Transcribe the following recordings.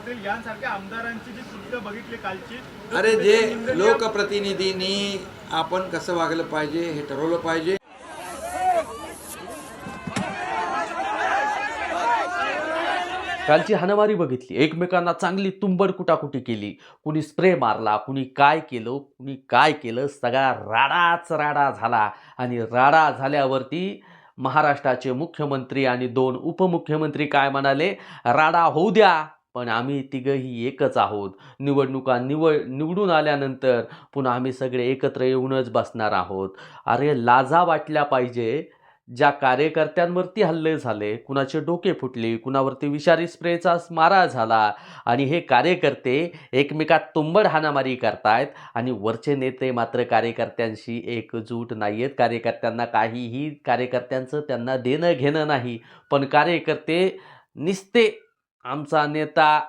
पाटील यांसारख्या आमदारांची जी कृत्य बघितली कालची, अरे जे लोकप्रतिनिधींनी आपण कसं वागलं पाहिजे हे ठरवलं पाहिजे. कालची हाणामारी बघितली, एकमेकांना चांगली तुंबड कुटाकुटी केली, कुणी स्प्रे मारला, कुणी काय केलं, सगळा राडाच राडा झाला. आणि राडा झाल्यावरती महाराष्ट्राचे मुख्यमंत्री आणि 2 उपमुख्यमंत्री काय म्हणाले, राडा होऊ द्या, पण आम्ही तिघंही एकच आहोत. निवडून आल्यानंतर पुन्हा आम्ही सगळे एकत्र येऊनच बसणार आहोत. अरे लाजा वाटल्या पाहिजे. ज्या कार्यकर्त्यांवरती हल्ले झाले, कुणाचे डोके फुटले, कुणावरती विषारी स्प्रेचा मारा झाला आणि हे कार्यकर्ते एकमेकात तुंबड हाणामारी करतायत आणि वरचे नेते मात्र कार्यकर्त्यांशी एकजूट नाही आहेत. कार्यकर्त्यांचं त्यांना देणं घेणं नाही. पण कार्यकर्ते निस्ते आमचा नेता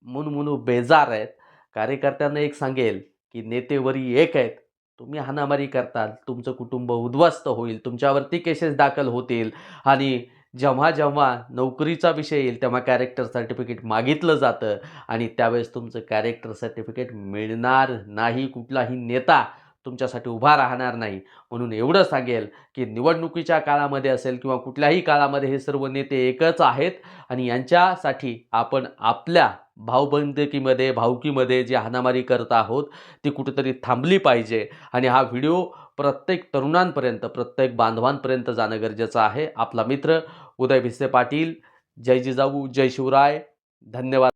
म्हणून बेजार आहेत. कार्यकर्त्यांना एक सांगेल की नेतेवरी एक आहेत. तुम्ही हाणामारी करताल, तुमचं कुटुंब उद्ध्वस्त होईल, तुमच्यावरती केसेस दाखल होतील आणि जेव्हा नोकरीचा विषय येईल तेव्हा कॅरेक्टर सर्टिफिकेट मागितलं जातं आणि त्यावेळेस तुमचं कॅरेक्टर सर्टिफिकेट मिळणार नाही. कुठलाही नेता तुमच्यासाठी उभा राहणार नाही. म्हणून एवढं सांगेल की निवडणुकीच्या काळामध्ये असेल किंवा कुठल्याही काळामध्ये हे सर्व नेते एकच आहेत आणि यांच्यासाठी आपण आपल्या भावकीमध्ये जी हाणामारी करत आहोत ती कुठेतरी थांबली पाहिजे. आणि हा व्हिडिओ प्रत्येक तरुणांपर्यंत, प्रत्येक बांधवांपर्यंत जाणं गरजेचं आहे. आपला मित्र उदय भिसे पाटील. जय जिजाऊ, जय शिवराय. धन्यवाद.